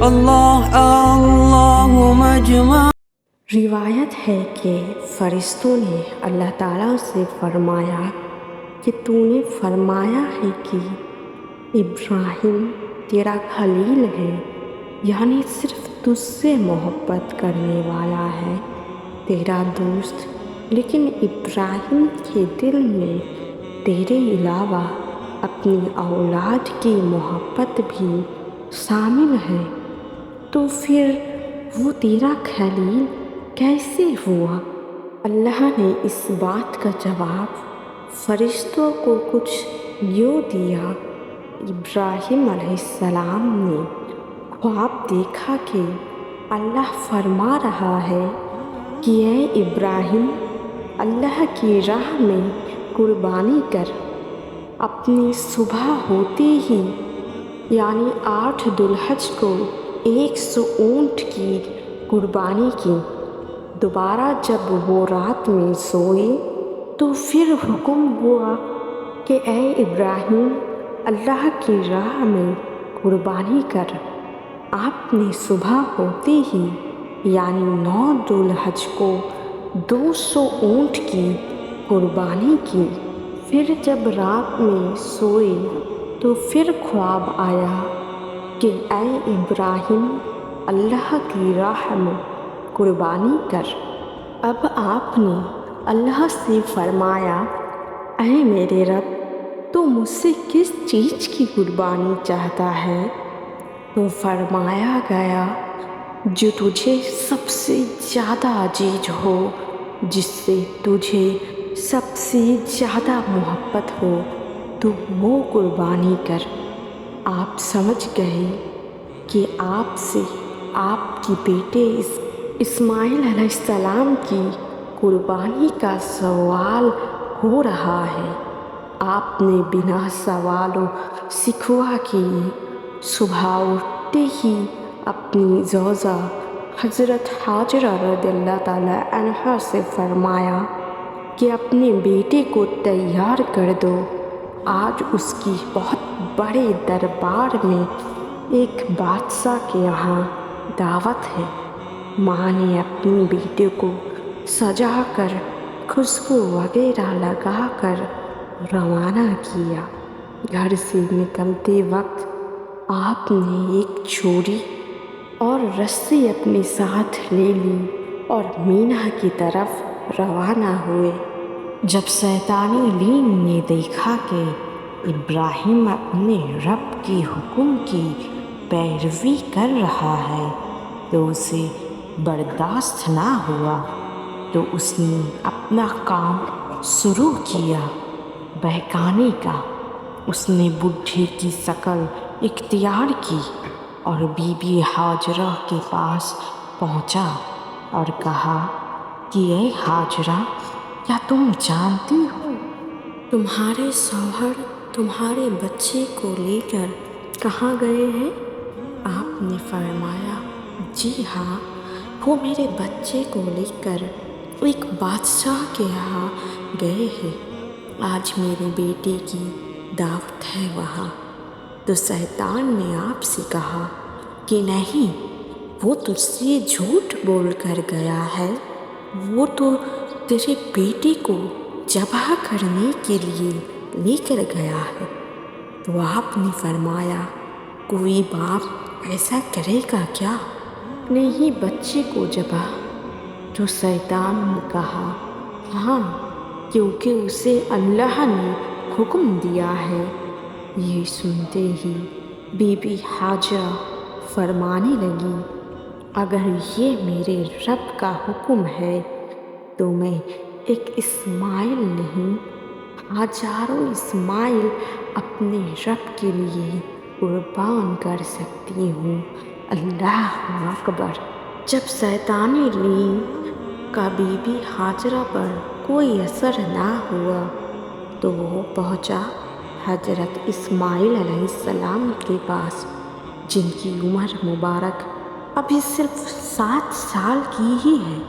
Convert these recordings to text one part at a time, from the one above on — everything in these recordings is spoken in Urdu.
اللہ اللہم اجمع۔ روایت ہے کہ فرشتوں نے اللہ تعالیٰ سے فرمایا کہ تو نے فرمایا ہے کہ ابراہیم تیرا خلیل ہے، یعنی صرف تجھ سے محبت کرنے والا ہے، تیرا دوست، لیکن ابراہیم کے دل میں تیرے علاوہ اپنی اولاد کی محبت بھی شامل ہے، تو پھر وہ تیرا خلیل کیسے ہوا؟ اللہ نے اس بات کا جواب فرشتوں کو کچھ یوں دیا۔ ابراہیم علیہ السلام نے خواب دیکھا کہ اللہ فرما رہا ہے کہ اے ابراہیم، اللہ کی راہ میں قربانی کر۔ اپنی صبح ہوتے ہی یعنی 8 ذو الحج کو 100 اونٹ کی قربانی کی۔ دوبارہ جب وہ رات میں سوئے تو پھر حکم ہوا کہ اے ابراہیم، اللہ کی راہ میں قربانی کر۔ آپ نے صبح ہوتے ہی یعنی 9 ذو الحج کو 200 اونٹ کی قربانی کی۔ پھر جب رات میں سوئے تو پھر خواب آیا کہ اے ابراہیم، اللہ کی راہ میں قربانی کر۔ اب آپ نے اللہ سے فرمایا، اے میرے رب، تو مجھ سے کس چیز کی قربانی چاہتا ہے؟ تو فرمایا گیا، جو تجھے سب سے زیادہ عزیز ہو، جس سے تجھے سب سے زیادہ محبت ہو، تو وہ قربانی کر۔ آپ سمجھ گئے کہ آپ سے آپ کے بیٹے اسماعیل علیہ السلام کی قربانی کا سوال ہو رہا ہے۔ آپ نے بنا سوال و شکوہ کیے صبح اٹھتے ہی اپنی زوجہ حضرت حاجرہ رضی اللہ تعالیٰ عنہا سے فرمایا کہ اپنے بیٹے کو تیار کر دو، آج اس کی بہت بڑے دربار میں ایک بادشاہ کے یہاں دعوت ہے۔ ماں نے اپنے بیٹے کو سجا کر خوشبو وغیرہ لگا کر روانہ کیا۔ گھر سے نکلتے وقت آپ نے ایک چھری اور رسی اپنے ساتھ لے لی اور مینا کی طرف روانہ ہوئے۔ جب شیطانی لین نے دیکھا کہ ابراہیم اپنے رب کے حکم کی پیروی کر رہا ہے تو اسے برداشت نہ ہوا، تو اس نے اپنا کام شروع کیا بہکانے کا۔ اس نے بڈھے کی شکل اختیار کی اور بی بی ہاجرہ کے پاس پہنچا اور کہا کہ اے ہاجرہ، کیا تم جانتی ہو تمہارے شوہر تمہارے بچے کو لے کر کہاں گئے ہیں؟ آپ نے فرمایا، جی ہاں، وہ میرے بچے کو لے کر ایک بادشاہ کے یہاں گئے ہیں، آج میرے بیٹے کی دعوت ہے وہاں۔ تو شیطان نے آپ سے کہا کہ نہیں، وہ تجھ سے جھوٹ بول کر گیا ہے، وہ تو تیرے بیٹے کو ذبح کرنے کے لیے لے کر گیا ہے۔ تو آپ نے فرمایا، کوئی باپ ایسا کرے گا کیا اپنے ہی بچے کو ذبح؟ تو شیطان نے کہا، ہاں، کیونکہ اسے اللہ نے حکم دیا ہے۔ یہ سنتے ہی بی بی حاجرہ فرمانے لگی، اگر یہ میرے رب کا حکم ہے تو میں ایک اسماعیل نہیں، ہزاروں اسماعیل اپنے رب کے لیے قربان کر سکتی ہوں۔ اللہ اکبر۔ جب شیطانی لین کا بی بی حاجرہ پر کوئی اثر نہ ہوا تو وہ پہنچا حضرت اسماعیل علیہ السلام کے پاس، جن کی عمر مبارک ابھی صرف 7 سال کی ہی ہے۔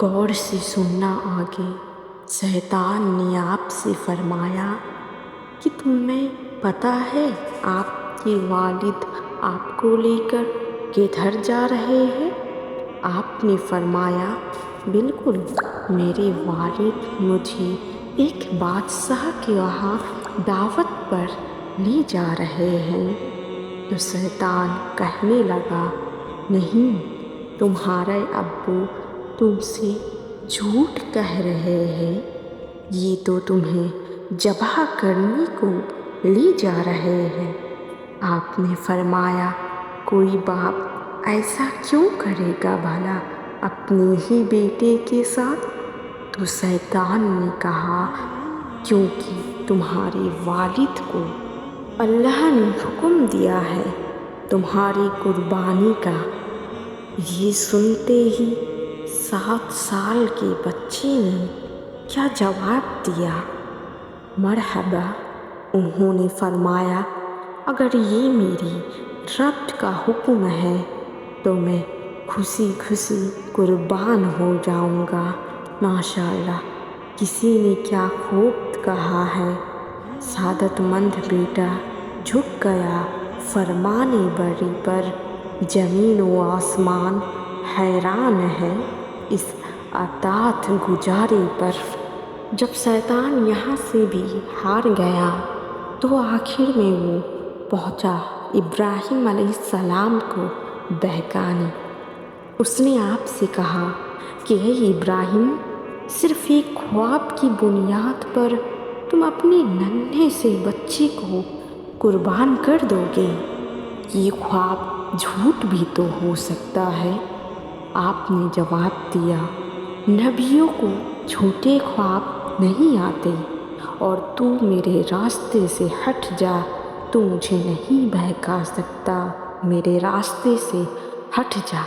غور سے سننا آگے۔ شیطان نے آپ سے فرمایا کہ تمہیں پتہ ہے آپ کے والد آپ کو لے کر کدھر جا رہے ہیں؟ آپ نے فرمایا بالکل، میرے والد مجھے ایک بادشاہ کے وہاں دعوت پر لے جا رہے ہیں۔ تو شیطان کہنے لگا نہیں، تمہارے ابو تم سے جھوٹ کہہ رہے ہیں، یہ تو تمہیں ذبح کرنے کو لے جا رہے ہیں۔ آپ نے فرمایا کوئی باپ ایسا کیوں کرے گا بھلا اپنے ہی بیٹے کے ساتھ؟ تو شیطان نے کہا کیونکہ تمہارے والد کو اللہ نے حکم دیا ہے تمہاری قربانی کا۔ یہ سنتے ہی 7 سال کے بچے نے کیا جواب دیا؟ مرحبا۔ انہوں نے فرمایا اگر یہ میری رب کا حکم ہے تو میں خوشی خوشی قربان ہو جاؤں گا۔ ماشاءاللہ، کسی نے کیا خوب کہا ہے، سعادت مند بیٹا جھک گیا فرمان بری پر، زمین و آسمان حیران ہے اس اطاعت گزاری پر۔ جب شیطان یہاں سے بھی ہار گیا تو آخر میں وہ پہنچا ابراہیم علیہ السلام کو بہکانے۔ اس نے آپ سے کہا کہ اے ابراہیم، صرف ایک خواب کی بنیاد پر تم اپنے ننھے سے بچے کو قربان کر دو گے؟ یہ خواب جھوٹ بھی تو ہو سکتا ہے۔ آپ نے جواب دیا نبیوں کو جھوٹے خواب نہیں آتے، اور تو میرے راستے سے ہٹ جا، تو مجھے نہیں بہکا سکتا، میرے راستے سے ہٹ جا۔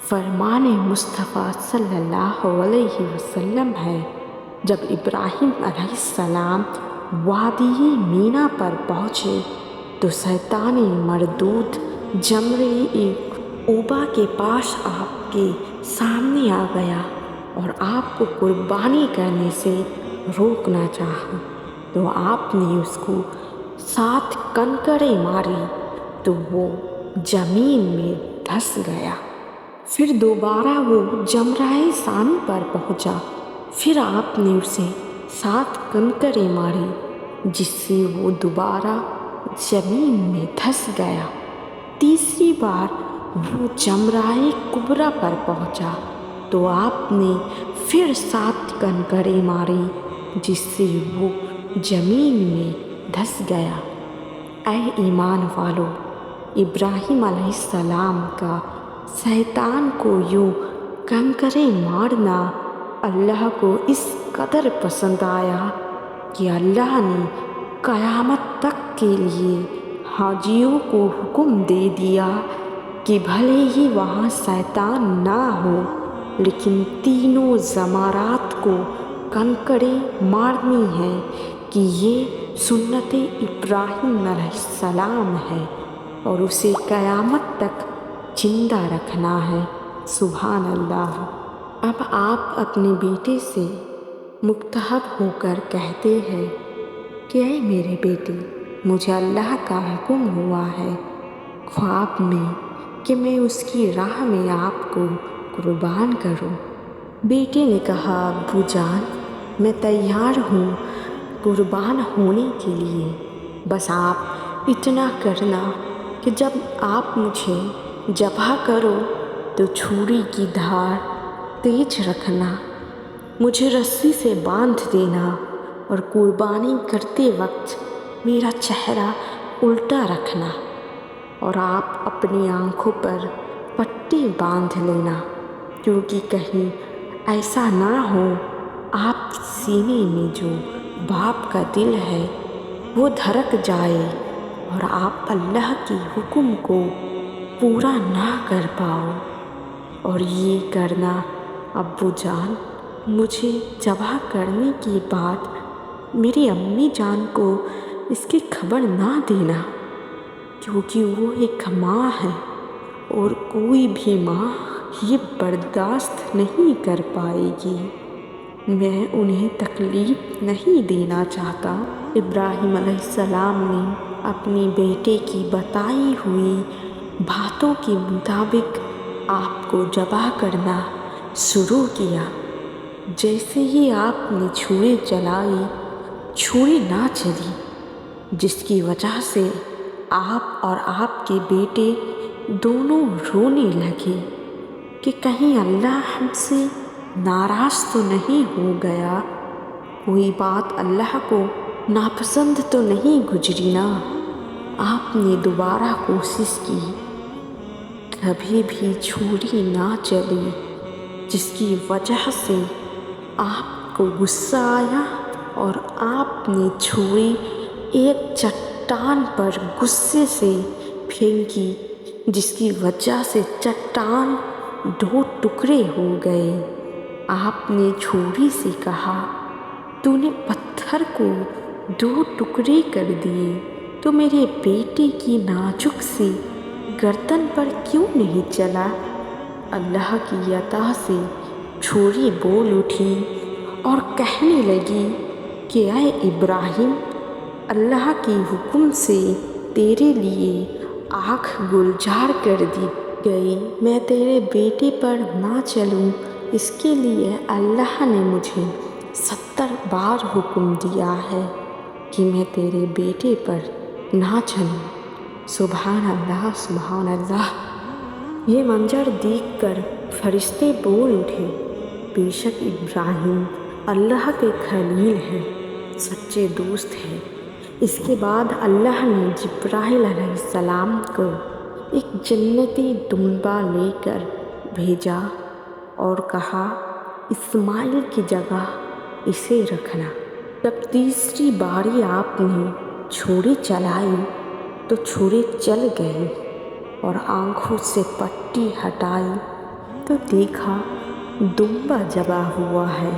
فرمان مصطفیٰ صلی اللہ علیہ وسلم ہے جب ابراہیم علیہ السلام وادی مینا پر پہنچے تو شیطان مردود جمرے عقبہ کے پاس آپ کے سامنے آ گیا اور آپ کو قربانی کرنے سے روکنا چاہا، تو آپ نے اس کو 7 کنکریں ماری تو وہ زمین میں دھس گیا۔ پھر دوبارہ وہ جمرہ ثانی پر پہنچا، پھر آپ نے اسے 7 کنکریں ماری جس سے وہ دوبارہ زمین میں دھس گیا۔ تیسری بار وہ جمرہ کبریٰ پر پہنچا تو آپ نے پھر 7 کنکریں ماری جس سے وہ زمین میں دھس گیا۔ اے ایمان والو، ابراہیم علیہ السلام کا شیطان کو یوں کنکریں مارنا اللہ کو اس قدر پسند آیا کہ اللہ نے قیامت تک کے لیے حاجیوں کو حکم دے دیا کہ بھلے ہی وہاں شیطان نہ ہو لیکن تینوں جمرات کو کنکریں مارنی ہے کہ یہ سنت ابراہیم علیہ السلام ہے اور اسے قیامت تک زندہ رکھنا ہے۔ سبحان اللہ۔ اب آپ اپنے بیٹے سے مخاطب ہو کر کہتے ہیں کہ اے میرے بیٹے، مجھے اللہ کا حکم ہوا ہے خواب میں کہ میں اس کی راہ میں آپ کو قربان کروں۔ بیٹے نے کہا ابو جان، میں تیار ہوں قربان ہونے کے لیے، بس آپ اتنا کرنا کہ جب آپ مجھے ذبح کرو تو چھری کی دھار تیز رکھنا، مجھے رسی سے باندھ دینا اور قربانی کرتے وقت میرا چہرہ الٹا رکھنا، اور آپ اپنی آنکھوں پر پٹی باندھ لینا کیونکہ کہیں ایسا نہ ہو آپ کے سینے میں جو باپ کا دل ہے وہ دھڑک جائے اور آپ اللہ کے حکم کو پورا نہ کر پاؤ۔ اور یہ کرنا ابو جان، مجھے ذبح کرنے کے بعد میری امی جان کو اس کی خبر نہ دینا، کیونکہ وہ ایک ماں ہے اور کوئی بھی ماں یہ برداشت نہیں کر پائے گی، میں انہیں تکلیف نہیں دینا چاہتا۔ ابراہیم علیہ السلام نے اپنے بیٹے کی بتائی ہوئی باتوں کے مطابق آپ کو ذبح کرنا شروع کیا۔ جیسے ہی آپ نے چھری چلائی، چھری نہ چلی، جس کی وجہ سے آپ اور آپ کے بیٹے دونوں رونے لگے کہ کہیں اللہ ہم سے ناراض تو نہیں ہو گیا، کوئی بات اللہ کو ناپسند تو نہیں گزری نا۔ آپ نے دوبارہ کوشش کی، کبھی بھی چھری نہ چلی، جس کی وجہ سے آپ کو غصہ آیا اور آپ نے چھری ایک چٹان پر غصے سے پھینکی، جس کی وجہ سے چٹان 2 ٹکڑے ہو گئے۔ آپ نے چھری سے کہا، تو نے پتھر کو 2 ٹکڑے کر دیے، تو میرے بیٹے کی نازک سی گردن پر کیوں نہیں چلا؟ اللہ کی عطا سے چھری بول اٹھی اور کہنے لگی کہ اے ابراہیم، اللہ کے حکم سے تیرے لیے آگ گلزار کر دی گئی۔ میں تیرے بیٹے پر نہ چلوں، اس کے لیے اللہ نے مجھے 70 بار حکم دیا ہے کہ میں تیرے بیٹے پر نہ چلوں۔ سبحان اللہ، سبحان اللہ۔ یہ منظر دیکھ کر فرشتے بول اٹھے، بے شک ابراہیم اللہ کے خلیل ہیں، سچے دوست ہیں۔ اس کے بعد اللہ نے جبرائیل علیہ السلام کو ایک جنتی دمبا لے کر بھیجا اور کہا، اسماعیل کی جگہ اسے رکھنا۔ جب تیسری باری آپ نے چھری چلائی تو چھری چل گئی اور آنکھوں سے پٹی ہٹائی تو دیکھا دمبا ذبح ہوا ہے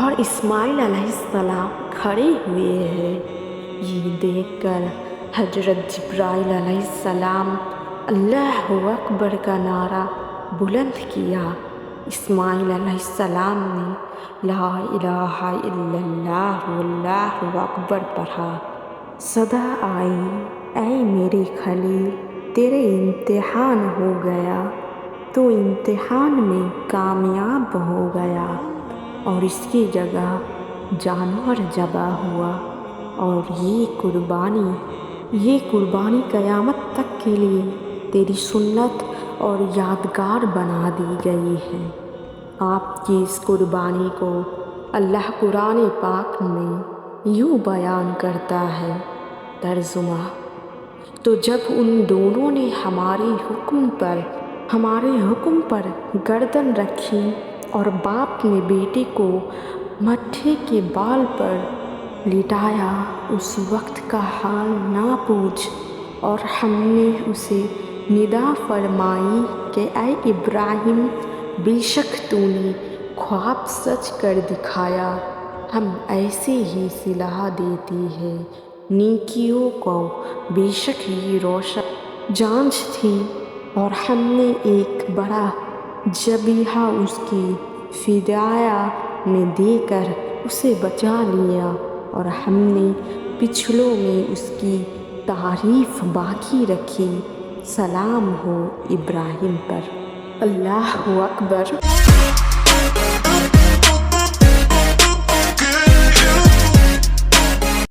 اور اسماعیل علیہ السلام کھڑے ہوئے ہیں۔ یہ دیکھ کر حضرت جبرائیل علیہ السلام اللہ اکبر کا نعرہ بلند کیا۔ اسماعیل علیہ السلام نے لا الہ الا اللہ واللہ اکبر پڑھا۔ صدا آئی، اے میرے خلیل، تیرے امتحان ہو گیا، تو امتحان میں کامیاب ہو گیا، اور اس کی جگہ جانور ذبح ہوا، اور یہ قربانی قیامت تک کے لیے تیری سنت اور یادگار بنا دی گئی ہے۔ آپ کی اس قربانی کو اللہ قرآن پاک میں یوں بیان کرتا ہے، ترجمہ: تو جب ان دونوں نے ہمارے حکم پر گردن رکھی اور باپ نے بیٹے کو مٹھے کے بال پر لٹایا، اس وقت کا حال نہ پوچھ، اور ہم نے اسے ندا فرمائی کہ اے ابراہیم، بے شک تو نے خواب سچ کر دکھایا، ہم ایسے ہی صلاح دیتے ہیں نیکیوں کو، بے شک یہ روشن جانچ تھی، اور ہم نے ایک بڑا ذبیحہ اس کی فدیہ میں دے کر اسے بچا لیا، اور ہم نے پچھلوں میں اس کی تعریف باقی رکھی۔ سلام ہو ابراہیم پر۔ اللہ اکبر۔